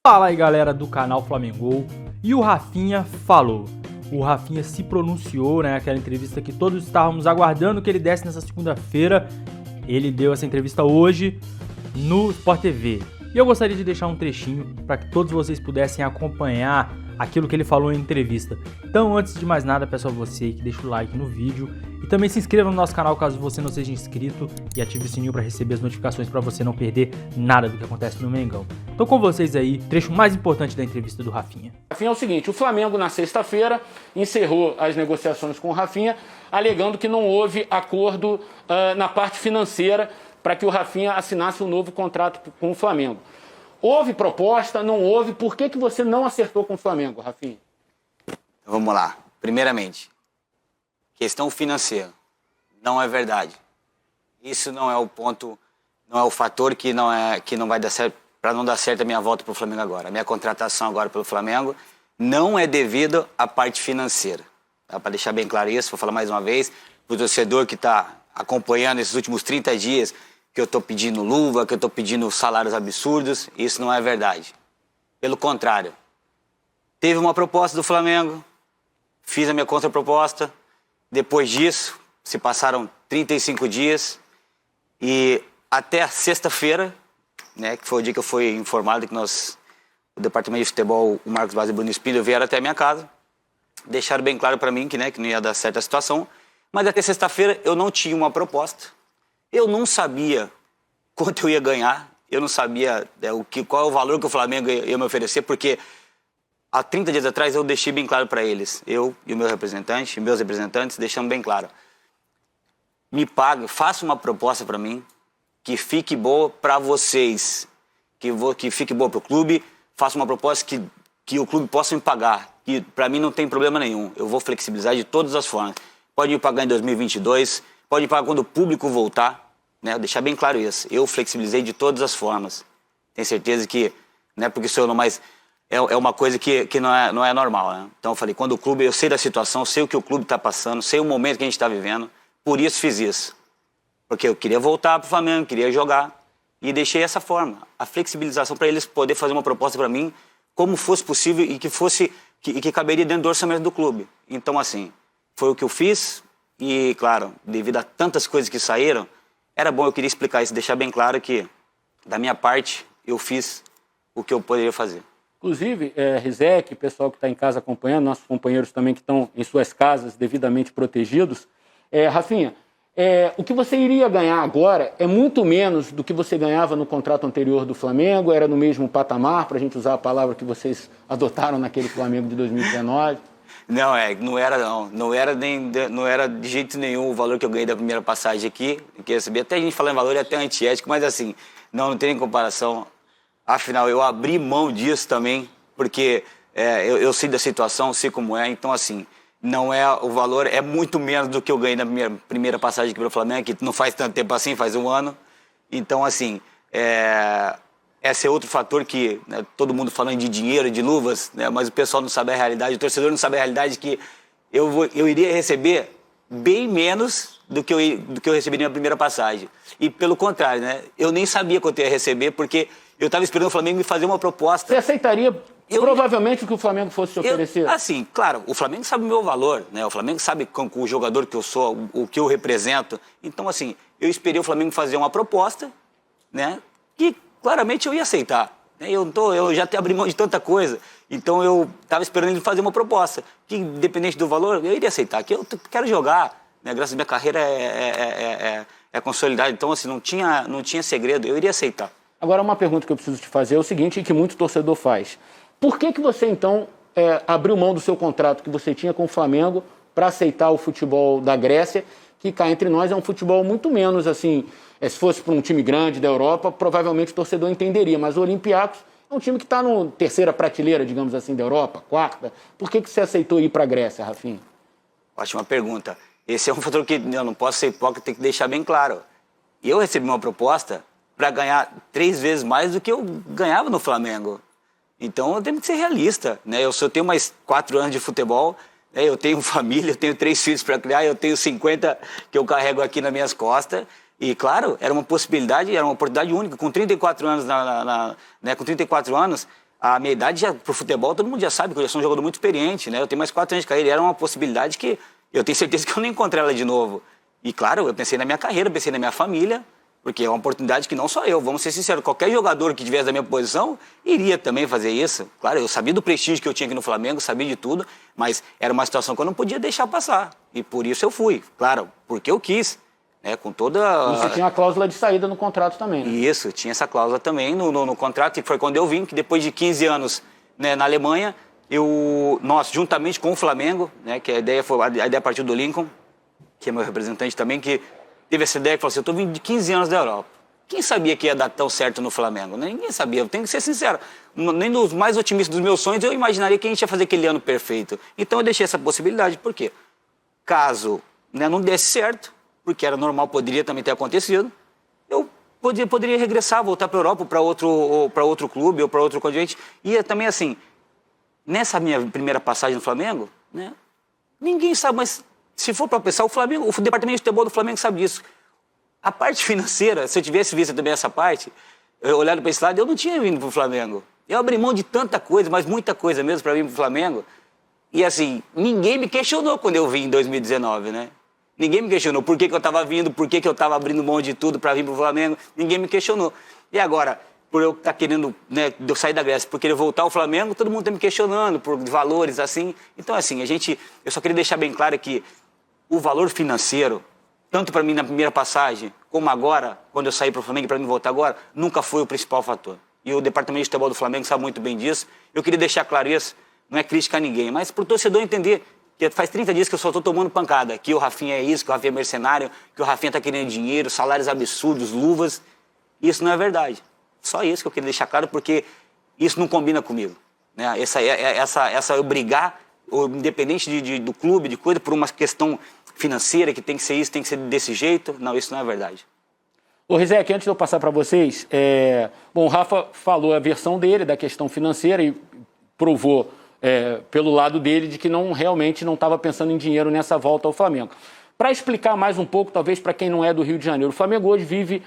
Fala aí, galera do canal Flamengo. E o Rafinha falou. O Rafinha se pronunciou, né? Aquela entrevista que todos estávamos aguardando que ele desse nessa segunda-feira. Ele deu essa entrevista hoje no Sport TV. E eu gostaria de deixar um trechinho para que todos vocês pudessem acompanhar aquilo que ele falou em entrevista. Então, antes de mais nada, peço a você que deixe o like no vídeo e também se inscreva no nosso canal caso você não seja inscrito e ative o sininho para receber as notificações para você não perder nada do que acontece no Mengão. Então, com vocês aí, trecho mais importante da entrevista do Rafinha. Rafinha é o seguinte, o Flamengo na sexta-feira encerrou as negociações com o Rafinha, alegando que não houve acordo na parte financeira para que o Rafinha assinasse um novo contrato com o Flamengo. Houve proposta, não houve, por que você não acertou com o Flamengo, Rafinha? Vamos lá. Primeiramente, questão financeira. Não é verdade. Isso não é o ponto, não é o fator que não vai dar certo, para não dar certo a minha volta para o Flamengo agora. A minha contratação agora pelo Flamengo não é devido à parte financeira. Tá? Para deixar bem claro isso, vou falar mais uma vez, para o torcedor que está acompanhando esses últimos 30 dias, que eu estou pedindo luva, que eu estou pedindo salários absurdos, isso não é verdade. Pelo contrário, teve uma proposta do Flamengo, fiz a minha contraproposta, depois disso, se passaram 35 dias e até a sexta-feira, né, que foi o dia que eu fui informado que o departamento de futebol, o Marcos Vaz e o Bruno Espírito vieram até a minha casa, deixaram bem claro para mim que não ia dar certa situação, mas até sexta-feira eu não tinha uma proposta. Eu não sabia quanto eu ia ganhar, eu não sabia qual é o valor que o Flamengo ia me oferecer, porque há 30 dias atrás eu deixei bem claro para eles, eu e o meu representante, meus representantes, deixamos bem claro. Me pague, faça uma proposta para mim, que fique boa para vocês, que fique boa para o clube, faça uma proposta que o clube possa me pagar, que para mim não tem problema nenhum, eu vou flexibilizar de todas as formas. Pode me pagar em 2022, pode pagar quando o público voltar, né? Deixar bem claro isso. Eu flexibilizei de todas as formas. Tenho certeza que, não é porque sou eu não, mas é uma coisa que não é normal, né? Então eu falei, quando o clube, eu sei da situação, sei o que o clube está passando, sei o momento que a gente está vivendo, por isso fiz isso. Porque eu queria voltar para o Flamengo, queria jogar, e deixei essa forma, a flexibilização para eles poderem fazer uma proposta para mim, como fosse possível e que caberia dentro do orçamento do clube. Então assim, foi o que eu fiz. E, claro, devido a tantas coisas que saíram, era bom, eu queria explicar isso, deixar bem claro que, da minha parte, eu fiz o que eu poderia fazer. Inclusive, Rizek, pessoal que está em casa acompanhando, nossos companheiros também que estão em suas casas devidamente protegidos. Rafinha, o que você iria ganhar agora é muito menos do que você ganhava no contrato anterior do Flamengo, era no mesmo patamar, para a gente usar a palavra que vocês adotaram naquele Flamengo de 2019. Não, não era de jeito nenhum o valor que eu ganhei da primeira passagem aqui, que eu recebi, até a gente falando em valor é até antiético, mas assim, não tem nem comparação, afinal eu abri mão disso também, porque eu sei da situação, sei como é, então assim, não é o valor, é muito menos do que eu ganhei na primeira passagem aqui pelo Flamengo, que não faz tanto tempo assim, faz um ano, então assim, esse é outro fator que, né, todo mundo falando de dinheiro, de luvas, né, mas o pessoal não sabe a realidade, o torcedor não sabe a realidade que eu iria receber bem menos do que eu recebi na minha primeira passagem. E pelo contrário, né, eu nem sabia quanto eu ia receber, porque eu estava esperando o Flamengo me fazer uma proposta. Você aceitaria provavelmente o que o Flamengo fosse te oferecer? Assim, claro, o Flamengo sabe o meu valor, né, o Flamengo sabe com o jogador que eu sou, o que eu represento. Então, assim, eu esperei o Flamengo fazer uma proposta, né, que claramente eu ia aceitar. Eu já abri mão de tanta coisa, então eu estava esperando ele fazer uma proposta, que independente do valor, eu iria aceitar, que eu quero jogar, né? Graças à minha carreira é consolidada, então assim, não tinha segredo, eu iria aceitar. Agora uma pergunta que eu preciso te fazer é o seguinte, e que muito torcedor faz. Por que você então abriu mão do seu contrato que você tinha com o Flamengo para aceitar o futebol da Grécia, que cá entre nós é um futebol muito menos assim... se fosse para um time grande da Europa, provavelmente o torcedor entenderia, mas o Olympiacos é um time que está na terceira prateleira, digamos assim, da Europa, quarta. Por que você aceitou ir para a Grécia, Rafinha? Ótima pergunta. Esse é um fator que eu não posso ser hipócrita, tem que deixar bem claro. Eu recebi uma proposta para ganhar 3 vezes mais do que eu ganhava no Flamengo. Então eu tenho que ser realista, né? Eu tenho mais 4 anos de futebol, eu tenho família, eu tenho 3 filhos para criar, eu tenho 50 que eu carrego aqui nas minhas costas. E, claro, era uma possibilidade, era uma oportunidade única. Com 34 anos, com 34 anos, A minha idade pro futebol, todo mundo já sabe que eu já sou um jogador muito experiente, né? Eu tenho mais 4 anos de carreira, e era uma possibilidade que eu tenho certeza que eu não encontrei ela de novo. E claro, eu pensei na minha carreira, pensei na minha família, porque é uma oportunidade que não só eu, vamos ser sinceros, qualquer jogador que tivesse da minha posição iria também fazer isso. Claro, eu sabia do prestígio que eu tinha aqui no Flamengo, sabia de tudo, mas era uma situação que eu não podia deixar passar. E por isso eu fui, claro, porque eu quis, né, com toda... Você tinha a cláusula de saída no contrato também, né? Isso, tinha essa cláusula também no contrato, e foi quando eu vim, que depois de 15 anos, né, na Alemanha, nós, juntamente com o Flamengo, né, que a ideia partiu do Lincoln, que é meu representante também, que teve essa ideia, que falou assim, eu estou vindo de 15 anos da Europa. Quem sabia que ia dar tão certo no Flamengo? Ninguém sabia, eu tenho que ser sincero. Nem dos mais otimistas dos meus sonhos eu imaginaria que a gente ia fazer aquele ano perfeito. Então eu deixei essa possibilidade, por quê? Caso, né, não desse certo, porque era normal, poderia também ter acontecido, eu poderia regressar, voltar para a Europa, para outro clube ou para outro continente. E também assim, nessa minha primeira passagem no Flamengo, né, ninguém sabe, mas se for para pensar, o departamento de futebol do Flamengo sabe disso. A parte financeira, se eu tivesse visto também essa parte, olhando para esse lado, eu não tinha vindo para o Flamengo. Eu abri mão de tanta coisa, mas muita coisa mesmo para vir para o Flamengo. E assim, ninguém me questionou quando eu vim em 2019, né? Ninguém me questionou por que eu estava vindo, por que eu estava abrindo mão de tudo para vir para o Flamengo. Ninguém me questionou. E agora, por eu estar querendo, né, eu sair da Grécia, por querer voltar ao Flamengo, todo mundo está me questionando por valores assim. Então, assim, eu só queria deixar bem claro que o valor financeiro, tanto para mim na primeira passagem, como agora, quando eu saí para o Flamengo e para mim voltar agora, nunca foi o principal fator. E o departamento de futebol do Flamengo sabe muito bem disso. Eu queria deixar claro isso, não é crítica a ninguém, mas para o torcedor entender que faz 30 dias que eu só estou tomando pancada, que o Rafinha é isso, que o Rafinha é mercenário, que o Rafinha está querendo dinheiro, salários absurdos, luvas. Isso não é verdade. Só isso que eu queria deixar claro, porque isso não combina comigo, né? Essa eu brigar, independente do clube, de coisa, por uma questão financeira, que tem que ser isso, tem que ser desse jeito. Não, isso não é verdade. Ô Rizek, antes de eu passar para vocês, bom, o Rafa falou a versão dele da questão financeira e provou pelo lado dele de que realmente não estava pensando em dinheiro nessa volta ao Flamengo. Para explicar mais um pouco, talvez para quem não é do Rio de Janeiro, o Flamengo hoje vive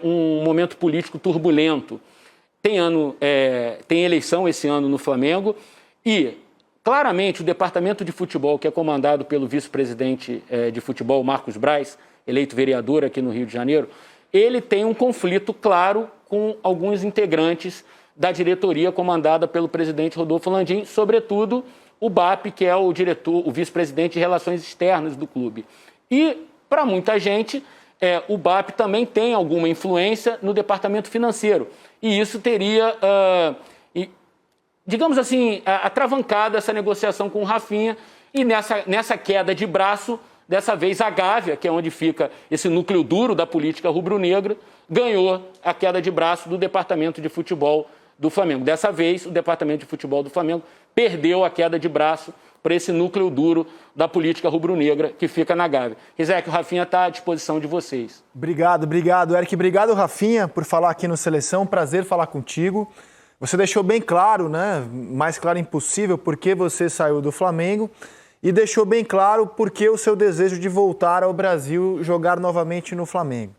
um momento político turbulento. Tem eleição esse ano no Flamengo e claramente, o departamento de futebol, que é comandado pelo vice-presidente de futebol, Marcos Braz, eleito vereador aqui no Rio de Janeiro, ele tem um conflito claro com alguns integrantes da diretoria comandada pelo presidente Rodolfo Landim, sobretudo o BAP, que é o vice-presidente de relações externas do clube. E, para muita gente, o BAP também tem alguma influência no departamento financeiro. E isso teria... digamos assim, atravancado essa negociação com o Rafinha, e nessa queda de braço, dessa vez a Gávea, que é onde fica esse núcleo duro da política rubro-negra, ganhou a queda de braço do departamento de futebol do Flamengo. Dessa vez, o departamento de futebol do Flamengo perdeu a queda de braço para esse núcleo duro da política rubro-negra que fica na Gávea. Rizek, o Rafinha está à disposição de vocês. Obrigado, Eric. Obrigado, Rafinha, por falar aqui no Seleção. Prazer falar contigo. Você deixou bem claro, né, mais claro impossível, por que você saiu do Flamengo e deixou bem claro por que o seu desejo de voltar ao Brasil jogar novamente no Flamengo.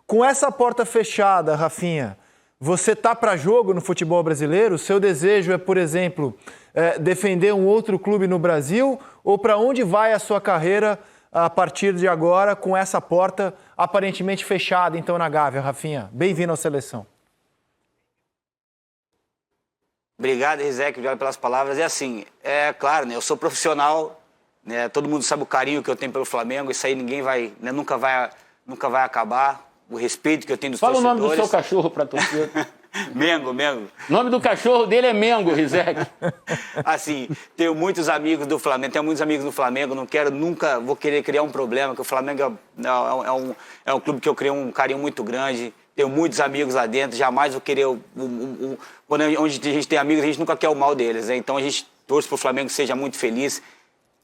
Com essa porta fechada, Rafinha, você tá para jogo no futebol brasileiro? O seu desejo é, por exemplo, defender um outro clube no Brasil? Ou para onde vai a sua carreira a partir de agora com essa porta aparentemente fechada, então, na Gávea, Rafinha? Bem-vindo à Seleção. Obrigado, Rizek, obrigado pelas palavras. É assim, claro, né, eu sou profissional, né, todo mundo sabe o carinho que eu tenho pelo Flamengo, isso aí ninguém vai, né, nunca vai acabar, o respeito que eu tenho dos torcedores. Fala o nome do seu cachorro para torcer. Mengo. O nome do cachorro dele é Mengo, Rizek. Assim, tenho muitos amigos do Flamengo, nunca vou querer criar um problema, porque o Flamengo é um clube que eu criei um carinho muito grande. Tenho muitos amigos lá dentro, jamais vou querer... onde a gente tem amigos, a gente nunca quer o mal deles, né? Então a gente torce para o Flamengo que seja muito feliz.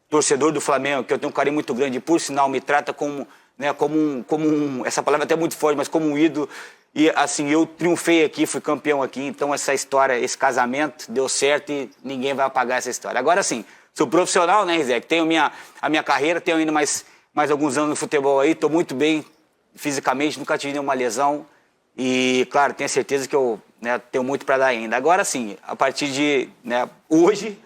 Torcedor do Flamengo, que eu tenho um carinho muito grande, por sinal, me trata como essa palavra é até muito forte, mas como um ídolo. E assim, eu triunfei aqui, fui campeão aqui, então essa história, esse casamento deu certo e ninguém vai apagar essa história. Agora sim, sou profissional, né, Rizek? Tenho a minha carreira, tenho ainda mais alguns anos no futebol aí, estou muito bem fisicamente, nunca tive nenhuma lesão. E, claro, tenho certeza que eu né, tenho muito para dar ainda. Agora sim, a partir de, né, hoje,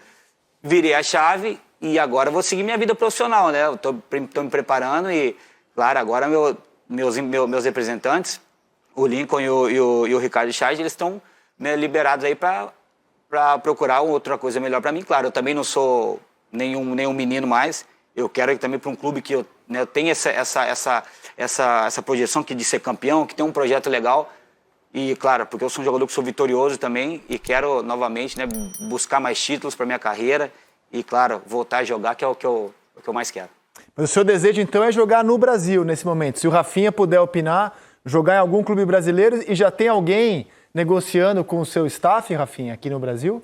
virei a chave e agora vou seguir minha vida profissional, né? Eu tô me preparando e, claro, agora meus representantes, o Lincoln e o Ricardo Chaves, eles estão, né, liberados aí para procurar outra coisa melhor para mim. Claro, eu também não sou nenhum menino mais. Eu quero ir também para um clube que eu, né, tenha essa projeção de ser campeão, que tem um projeto legal. E, claro, porque eu sou um jogador que sou vitorioso também e quero novamente, né, buscar mais títulos para minha carreira e, claro, voltar a jogar, que é o que eu mais quero. Mas o seu desejo, então, é jogar no Brasil nesse momento. Se o Rafinha puder opinar, jogar em algum clube brasileiro, e já tem alguém negociando com o seu staff, Rafinha, aqui no Brasil?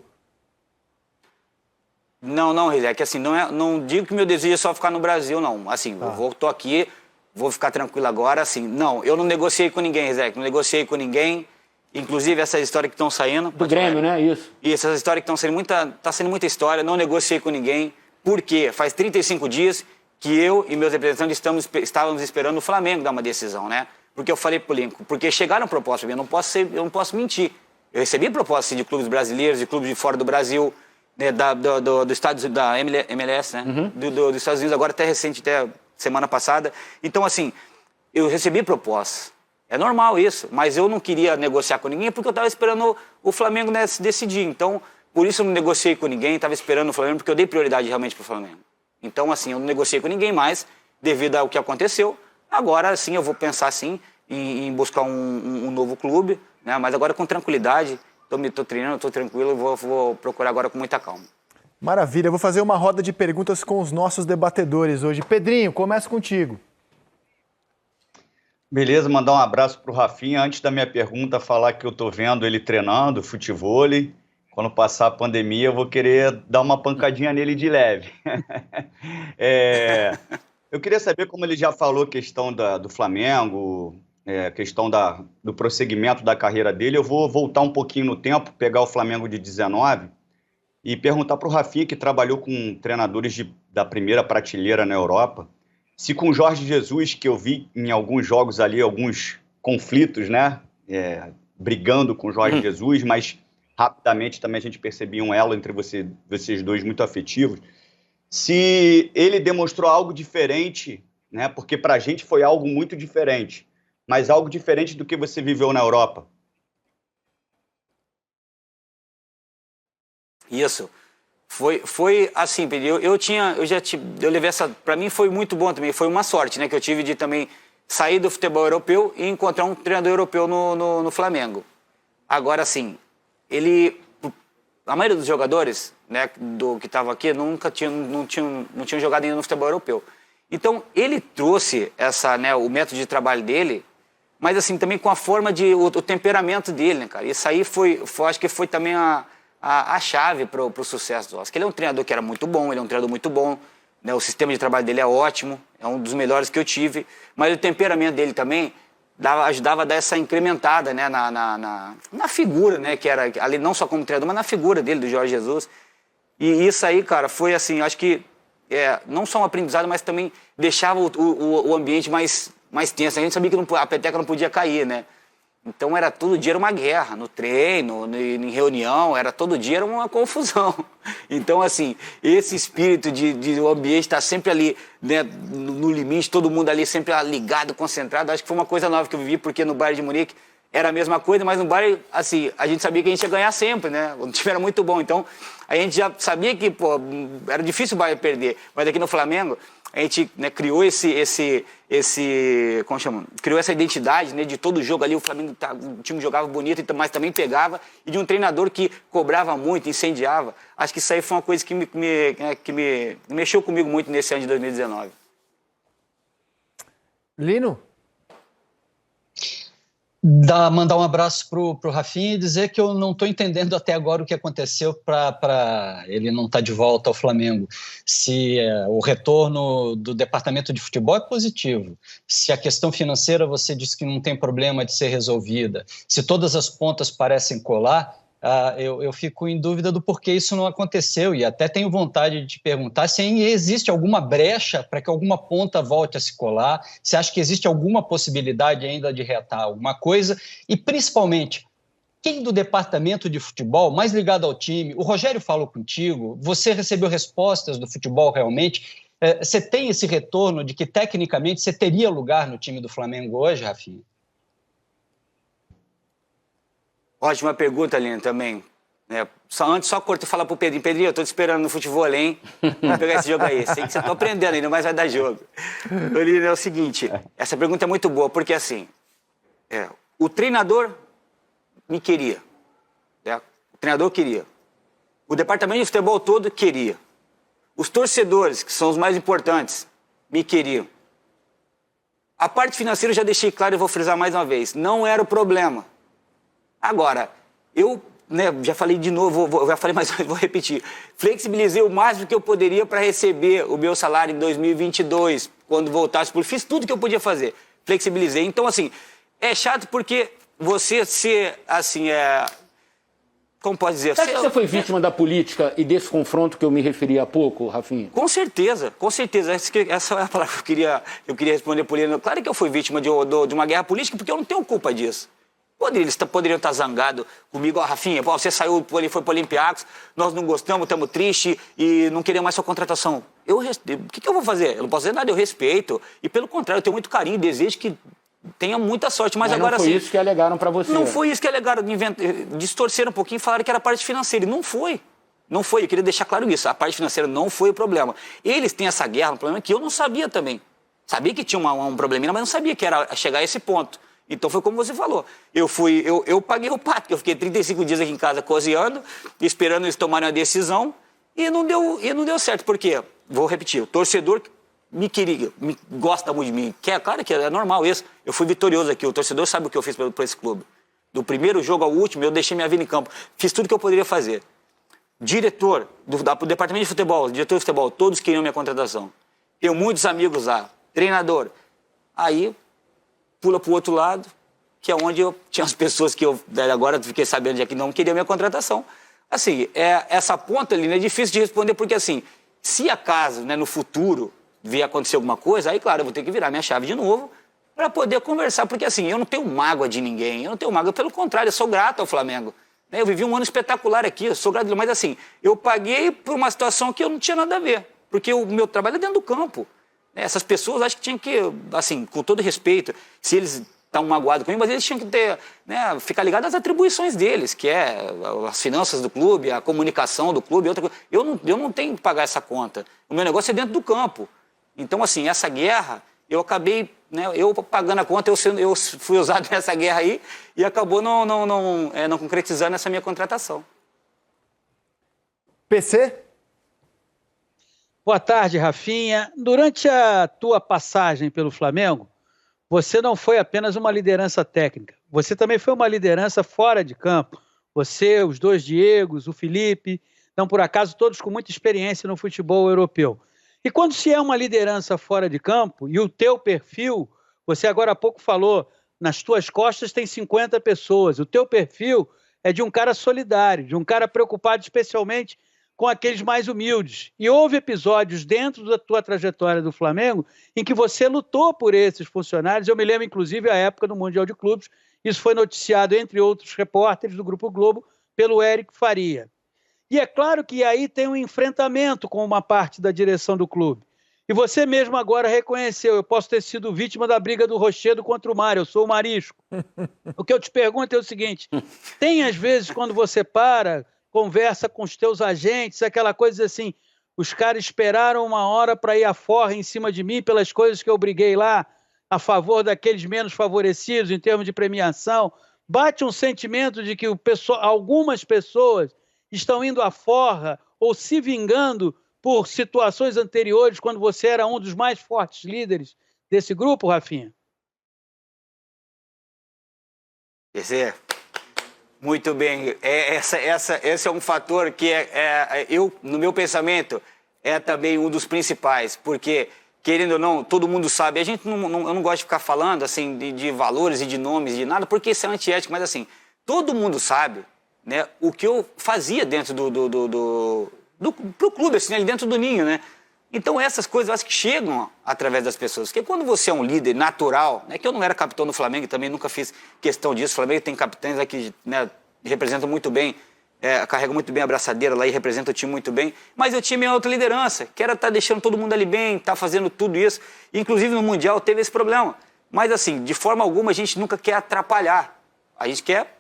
Não, é que assim, não digo que meu desejo é só ficar no Brasil, não. Assim, eu tô aqui, vou ficar tranquilo agora, assim. Não, eu não negociei com ninguém, Rizek, não negociei com ninguém. Inclusive, essas histórias que estão saindo... Do Grêmio, né? Isso. Isso, essas histórias que estão saindo, tá sendo muita história, não negociei com ninguém. Por quê? Faz 35 dias que eu e meus representantes estávamos esperando o Flamengo dar uma decisão, né? Porque eu falei pro Lincoln, porque chegaram propostas, eu não posso mentir. Eu recebi propostas de clubes brasileiros, de clubes de fora do Brasil, né, do Estados da MLS, né? Uhum. Dos Estados Unidos, agora até recente, até semana passada. Então, assim, eu recebi propostas. É normal isso, mas eu não queria negociar com ninguém porque eu estava esperando o Flamengo, né, se decidir. Então, por isso eu não negociei com ninguém, estava esperando o Flamengo, porque eu dei prioridade realmente para o Flamengo. Então, assim, eu não negociei com ninguém mais, devido ao que aconteceu. Agora, sim, eu vou pensar, sim, em buscar um novo clube, né? Mas agora com tranquilidade. Estou treinando, estou tranquilo, vou procurar agora com muita calma. Maravilha, eu vou fazer uma roda de perguntas com os nossos debatedores hoje. Pedrinho, começo contigo. Beleza, mandar um abraço para o Rafinha. Antes da minha pergunta, falar que eu estou vendo ele treinando futevôlei. Quando passar a pandemia, eu vou querer dar uma pancadinha nele de leve. Eu queria saber, como ele já falou, questão do Flamengo, questão do prosseguimento da carreira dele. Eu vou voltar um pouquinho no tempo, pegar o Flamengo de 19 e perguntar para o Rafinha, que trabalhou com treinadores da primeira prateleira na Europa, se com o Jorge Jesus, que eu vi em alguns jogos ali, alguns conflitos, né, brigando com o Jorge Jesus, mas rapidamente também a gente percebia um elo entre vocês dois muito afetivos, se ele demonstrou algo diferente, né, porque para a gente foi algo muito diferente, mas algo diferente do que você viveu na Europa. Isso. Foi assim, Pedro, eu levei essa, para mim foi muito bom também, foi uma sorte, né, que eu tive de também sair do futebol europeu e encontrar um treinador europeu no Flamengo. Agora, assim, a maioria dos jogadores, né, que estavam aqui, não tinham jogado ainda no futebol europeu. Então, ele trouxe né, o método de trabalho dele, mas assim, também com a forma o temperamento dele, né, cara? Isso aí acho que foi também a chave para o sucesso do Oscar. Ele é um treinador que era muito bom, ele é um treinador muito bom, né? O sistema de trabalho dele é ótimo, é um dos melhores que eu tive, mas o temperamento dele também ajudava a dar essa incrementada, né, na figura, né, que era ali não só como treinador, mas na figura dele, do Jorge Jesus. E isso aí, cara, foi assim, acho que não só um aprendizado, mas também deixava o ambiente mais tenso. A gente sabia que a peteca não podia cair, né? Então todo dia era uma guerra, no treino, em reunião, todo dia era uma confusão. Então, assim, esse espírito de o ambiente estar sempre ali, né, no limite, todo mundo ali sempre ligado, concentrado, acho que foi uma coisa nova que eu vivi, porque no Bayern de Munique era a mesma coisa, mas no Bayern, assim, a gente sabia que a gente ia ganhar sempre, né? O time era muito bom, então a gente já sabia que, era difícil o Bayern perder, mas aqui no Flamengo a gente, né, criou como chama? Criou essa identidade, né, de todo jogo ali, o Flamengo, o time jogava bonito, mas também pegava, e de um treinador que cobrava muito, incendiava. Acho que isso aí foi uma coisa que me mexeu comigo muito nesse ano de 2019. Lino? Mandar um abraço pro Rafinha e dizer que eu não estou entendendo até agora o que aconteceu para ele não estar de volta ao Flamengo. Se o retorno do departamento de futebol é positivo, se a questão financeira você disse que não tem problema de ser resolvida, se todas as pontas parecem colar, eu fico em dúvida do porquê isso não aconteceu, e até tenho vontade de te perguntar se existe alguma brecha para que alguma ponta volte a se colar, se acha que existe alguma possibilidade ainda de reatar alguma coisa, e principalmente, quem do departamento de futebol, mais ligado ao time, o Rogério falou contigo, você recebeu respostas do futebol realmente? Você tem esse retorno de que, tecnicamente, você teria lugar no time do Flamengo hoje, Rafinha? Ótima pergunta, Aline, também. Só corto e falar pro Pedrinho. Pedrinho, eu tô te esperando no futebol, hein? Vamos pegar esse jogo aí. Sei que você tá aprendendo ainda, mas vai dar jogo. Aline, é o seguinte, essa pergunta é muito boa, porque assim, o treinador me queria. O treinador queria. O departamento de futebol todo queria. Os torcedores, que são os mais importantes, me queriam. A parte financeira eu já deixei claro e vou frisar mais uma vez. Não era o problema. Agora, eu já falei de novo, já falei mais uma vez, vou repetir. Flexibilizei o máximo que eu poderia para receber o meu salário em 2022, quando voltasse. Fiz tudo que eu podia fazer. Flexibilizei. Então, assim, é chato porque você ser, assim, como pode dizer? Será que você foi vítima da política e desse confronto que eu me referi há pouco, Rafinha? Com certeza, com certeza. Essa é a palavra que eu queria responder por ele. Claro que eu fui vítima de uma guerra política, porque eu não tenho culpa disso. Eles poderiam estar zangados comigo. Rafinha, você saiu, foi para o Olympiacos, nós não gostamos, estamos tristes e não queremos mais sua contratação. O que eu vou fazer? Eu não posso dizer nada, eu respeito. E pelo contrário, eu tenho muito carinho e desejo que tenha muita sorte, mas agora não foi isso que alegaram para você. Não foi isso que alegaram, distorceram um pouquinho e falaram que era a parte financeira. E não foi. Não foi, eu queria deixar claro isso. A parte financeira não foi o problema. Eles têm essa guerra, um problema que eu não sabia também. Sabia que tinha um probleminha, mas não sabia que era chegar a esse ponto. Então foi como você falou. Eu paguei o pato, que eu fiquei 35 dias aqui em casa cozinhando, esperando eles tomarem a decisão, e não deu certo. Por quê? Vou repetir, o torcedor me queria, gosta muito de mim. Claro que é normal isso. Eu fui vitorioso aqui. O torcedor sabe o que eu fiz por esse clube. Do primeiro jogo ao último, eu deixei minha vida em campo. Fiz tudo que eu poderia fazer. Diretor do departamento de futebol, diretor de futebol, todos queriam minha contratação. Tenho muitos amigos lá. Treinador. Aí, pula para o outro lado, que é onde eu tinha as pessoas que eu agora fiquei sabendo que não queriam minha contratação. Assim, essa ponta ali é difícil de responder, porque assim, se acaso, no futuro, vier acontecer alguma coisa, aí, claro, eu vou ter que virar minha chave de novo para poder conversar, porque assim, eu não tenho mágoa de ninguém, eu não tenho mágoa, pelo contrário, eu sou grato ao Flamengo. Eu vivi um ano espetacular aqui, eu sou grato, mas assim, eu paguei por uma situação que eu não tinha nada a ver, porque o meu trabalho é dentro do campo. Essas pessoas, acho que tinham que, assim, com todo respeito, se eles estão magoados comigo, mas eles tinham que ter, ficar ligados às atribuições deles, que é as finanças do clube, a comunicação do clube, outra coisa. Eu não tenho que pagar essa conta. O meu negócio é dentro do campo. Então, assim, essa guerra, eu acabei, eu pagando a conta, eu fui usado nessa guerra aí e acabou não concretizando essa minha contratação. PC? Boa tarde, Rafinha. Durante a tua passagem pelo Flamengo, você não foi apenas uma liderança técnica, você também foi uma liderança fora de campo. Você, os dois Diegos, o Felipe, não por acaso todos com muita experiência no futebol europeu. E quando se é uma liderança fora de campo, e o teu perfil, você agora há pouco falou, nas tuas costas tem 50 pessoas, o teu perfil é de um cara solidário, de um cara preocupado especialmente com aqueles mais humildes. E houve episódios dentro da tua trajetória do Flamengo em que você lutou por esses funcionários. Eu me lembro, inclusive, a época do Mundial de Clubes. Isso foi noticiado, entre outros repórteres do Grupo Globo, pelo Érico Faria. E é claro que aí tem um enfrentamento com uma parte da direção do clube. E você mesmo agora reconheceu, eu posso ter sido vítima da briga do Rochedo contra o Mário, eu sou o Marisco. O que eu te pergunto é o seguinte, tem às vezes quando você conversa com os teus agentes, aquela coisa assim, os caras esperaram uma hora para ir à forra em cima de mim pelas coisas que eu briguei lá, a favor daqueles menos favorecidos em termos de premiação. Bate um sentimento de que algumas pessoas estão indo à forra ou se vingando por situações anteriores, quando você era um dos mais fortes líderes desse grupo, Rafinha? Esse muito bem. Esse é um fator que no meu pensamento, é também um dos principais, porque, querendo ou não, todo mundo sabe. Eu não gosto de ficar falando assim, de valores e de nomes, de nada, porque isso é antiético, mas assim, todo mundo sabe, o que eu fazia dentro pro clube, assim, ali dentro do ninho, Então essas coisas eu acho que chegam através das pessoas, porque quando você é um líder natural, que eu não era capitão do Flamengo, também nunca fiz questão disso, o Flamengo tem capitães aqui, representam muito bem, carregam muito bem a braçadeira lá e representam o time muito bem, mas eu tinha minha outra liderança, que era estar deixando todo mundo ali bem, estar fazendo tudo isso. Inclusive no Mundial teve esse problema. Mas assim, de forma alguma a gente nunca quer atrapalhar. A gente quer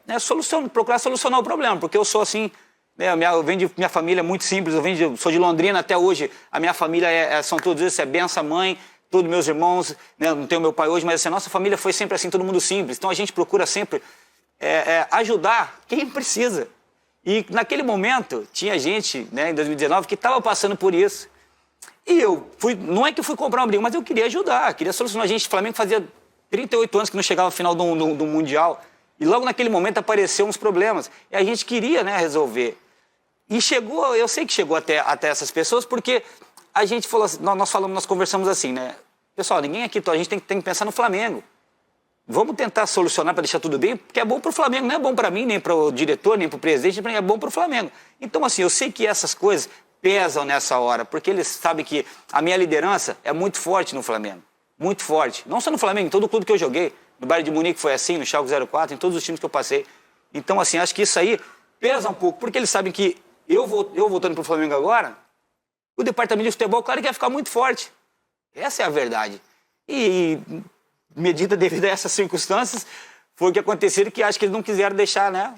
procurar solucionar o problema, porque eu sou assim, né, eu venho de minha família é muito simples, sou de Londrina até hoje, a minha família são todos isso, é benção, mãe, todos meus irmãos, né, não tenho meu pai hoje, mas assim, a nossa família foi sempre assim, todo mundo simples. Então a gente procura sempre ajudar quem precisa. E naquele momento tinha gente, né, em 2019, que estava passando por isso. E eu não é que eu fui comprar um briga, mas eu queria ajudar, queria solucionar. A gente, o Flamengo fazia 38 anos que não chegava ao final do Mundial. E logo naquele momento apareceram uns problemas. E a gente queria, né, resolver. E chegou, eu sei que chegou até essas pessoas, porque a gente falou assim, nós conversamos assim, né? Pessoal, ninguém aqui, a gente tem que pensar no Flamengo. Vamos tentar solucionar para deixar tudo bem, porque é bom para o Flamengo, não é bom para mim, nem para o diretor, nem para o presidente, é bom para o Flamengo. Então, assim, eu sei que essas coisas pesam nessa hora, porque eles sabem que a minha liderança é muito forte no Flamengo. Muito forte. Não só no Flamengo, em todo o clube que eu joguei. No Bayern de Munique foi assim, no Schalke 04, em todos os times que eu passei. Então, assim, acho que isso aí pesa um pouco, porque eles sabem que eu voltando para o Flamengo agora, o departamento de futebol, claro que vai ficar muito forte. Essa é a verdade. E medida devido a essas circunstâncias, foi o que aconteceu, que acho que eles não quiseram deixar, né,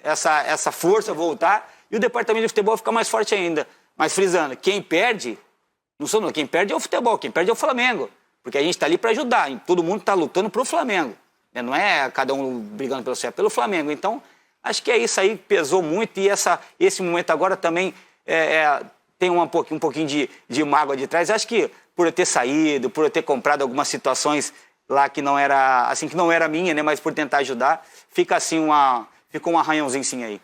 essa força voltar e o departamento de futebol ficar mais forte ainda. Mas frisando, quem perde, quem perde é o futebol, quem perde é o Flamengo. Porque a gente está ali para ajudar, e todo mundo está lutando pro Flamengo. Né? Não é cada um brigando pelo certo, é pelo Flamengo. Então, acho que é isso aí que pesou muito e esse momento agora também tem um pouquinho de mágoa de trás. Acho que por eu ter saído, por eu ter comprado algumas situações lá que não era minha, né, mas por tentar ajudar, ficou um arranhãozinho sim aí.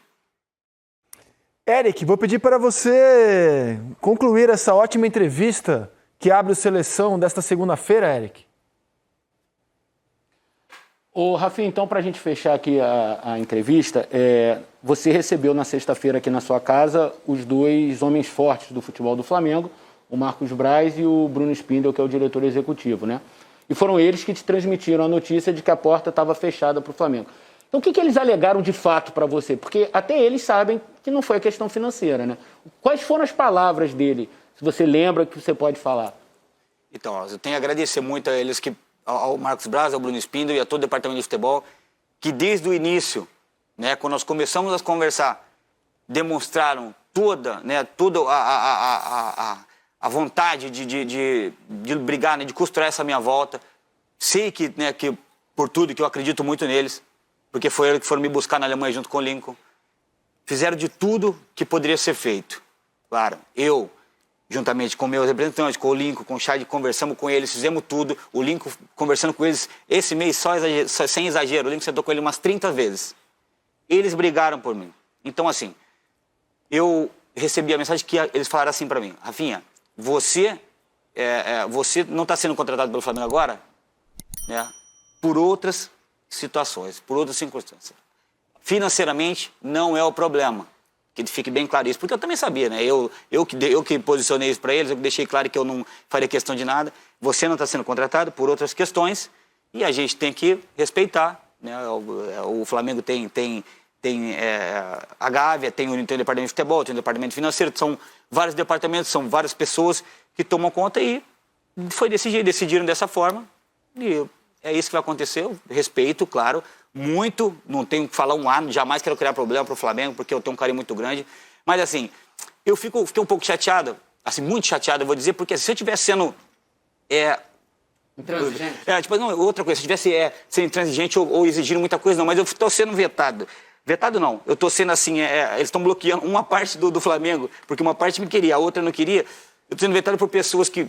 Eric, vou pedir para você concluir essa ótima entrevista que abre o Seleção desta segunda-feira, Eric. Ô, Rafinha, então, para a gente fechar aqui a entrevista, você recebeu na sexta-feira aqui na sua casa os dois homens fortes do futebol do Flamengo, o Marcos Braz e o Bruno Spindel, que é o diretor executivo, né? E foram eles que te transmitiram a notícia de que a porta estava fechada para o Flamengo. Então, o que eles alegaram de fato para você? Porque até eles sabem que não foi a questão financeira, né? Quais foram as palavras dele, se você lembra, que você pode falar? Então, eu tenho a agradecer muito a eles, ao Marcos Braz, ao Bruno Spindel e a todo o departamento de futebol, que desde o início, né, quando nós começamos a conversar, demonstraram toda a vontade de brigar, né, de costurar essa minha volta. Sei que por tudo, que eu acredito muito neles, porque foi eles que foram me buscar na Alemanha junto com o Lincoln. Fizeram de tudo que poderia ser feito. Claro, eu, juntamente com meus representantes, com o Lincoln, com o Chad, conversamos com eles, fizemos tudo. O Lincoln conversando com eles, esse mês, sem exagero, o Lincoln sentou com ele umas 30 vezes. Eles brigaram por mim. Então, assim, eu recebi a mensagem que eles falaram assim para mim: Rafinha, você não está sendo contratado pelo Flamengo agora, né, por outras situações, por outras circunstâncias. Financeiramente, não é o problema. Que fique bem claro isso, porque eu também sabia, né? Eu que posicionei isso para eles, eu deixei claro que eu não faria questão de nada. Você não está sendo contratado por outras questões e a gente tem que respeitar, né? O Flamengo tem a Gávea, tem o departamento de futebol, tem o departamento financeiro, são vários departamentos, são várias pessoas que tomam conta e foi desse jeito, decidiram dessa forma e é isso que vai acontecer. Eu respeito, claro, muito, não tenho que falar jamais quero criar problema para o Flamengo, porque eu tenho um carinho muito grande, mas assim, eu fiquei um pouco chateado, assim, muito chateado, eu vou dizer, porque se eu estivesse sendo intransigente? Não, outra coisa, se eu estivesse sendo intransigente ou exigindo muita coisa, não, mas eu estou sendo vetado. Vetado não, eu estou sendo assim, eles estão bloqueando uma parte do Flamengo, porque uma parte me queria, a outra não queria. Eu estou sendo vetado por pessoas que,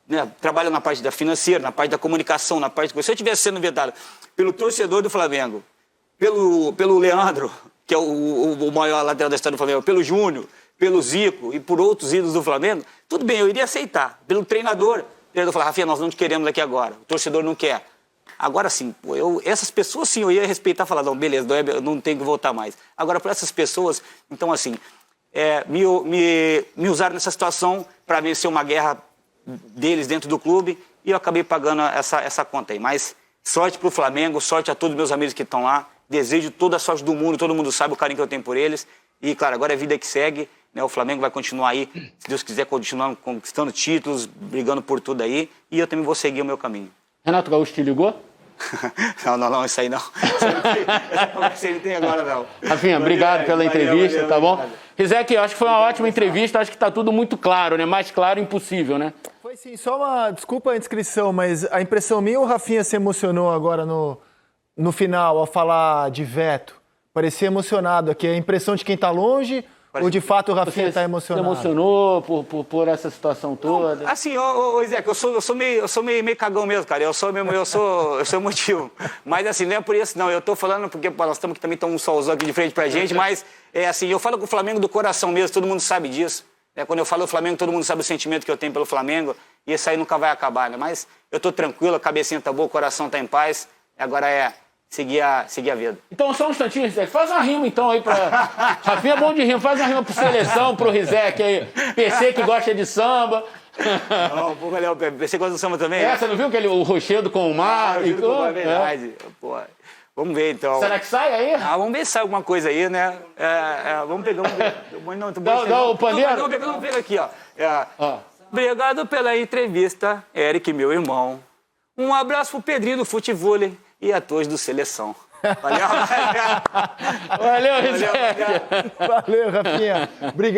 né, trabalham na parte da financeira, na parte da comunicação, na parte... Se eu estivesse sendo vetado pelo torcedor do Flamengo, pelo Leandro, que é o maior lateral da história do Flamengo, pelo Júnior, pelo Zico e por outros ídolos do Flamengo, tudo bem, eu iria aceitar. Pelo treinador, o treinador falar: Rafinha, nós não te queremos aqui agora, o torcedor não quer. Agora sim, essas pessoas sim, eu ia respeitar e falar: não, beleza, eu não tenho que voltar mais. Agora, para essas pessoas, então assim, me usaram nessa situação para vencer uma guerra deles dentro do clube e eu acabei pagando essa conta aí. Mas sorte para o Flamengo, sorte a todos os meus amigos que estão lá desejo toda a sorte do mundo, todo mundo sabe o carinho que eu tenho por eles. E, claro, agora é a vida que segue, né? O Flamengo vai continuar aí, se Deus quiser, continuar conquistando títulos, brigando por tudo aí. E eu também vou seguir o meu caminho. Renato Gaúcho te ligou? Não, isso aí não. Você não tem agora, não. Rafinha, obrigado pela entrevista, tá bom? Rizek, acho que foi uma ótima entrevista, acho que tá tudo muito claro, né? Mais claro impossível, né? Foi sim, só uma... Desculpa a inscrição, mas a impressão minha, o Rafinha se emocionou agora no final, ao falar de veto. Parecia emocionado aqui. A impressão de quem tá longe ou de fato o Rafinha tá emocionado? Se emocionou por essa situação toda? Não, assim, Rizek, eu sou meio cagão mesmo, cara. Eu sou emotivo. Mas assim, não é por isso, não. Eu tô falando porque pô, nós estamos aqui também, estamos um solzão aqui de frente pra gente, mas é assim, eu falo com o Flamengo do coração mesmo, todo mundo sabe disso. Quando eu falo do Flamengo, todo mundo sabe o sentimento que eu tenho pelo Flamengo, e isso aí nunca vai acabar, né? Mas eu tô tranquilo, a cabecinha tá boa, o coração tá em paz, agora é seguir a vida. Então, só um instantinho, Rizek. Faz uma rima, então, aí pra... Rafinha é bom de rima. Faz uma rima pro Seleção, pro Rizek aí. PC que gosta de samba. Não, pô, Léo, PC gosta do samba também? Você não viu o Rochedo com o Mar? É verdade. Pô, vamos ver, então. Será que sai aí? Vamos ver se sai alguma coisa aí, né? Vamos pegar, vamos ver. Não, o pandeiro. Vamos pegar aqui, ó. Obrigado pela entrevista, Eric, meu irmão. Um abraço pro Pedrinho do Futevôlei e a todos do Seleção. Valeu, Valeu, Rizek. Valeu, Rafinha. Obrigado.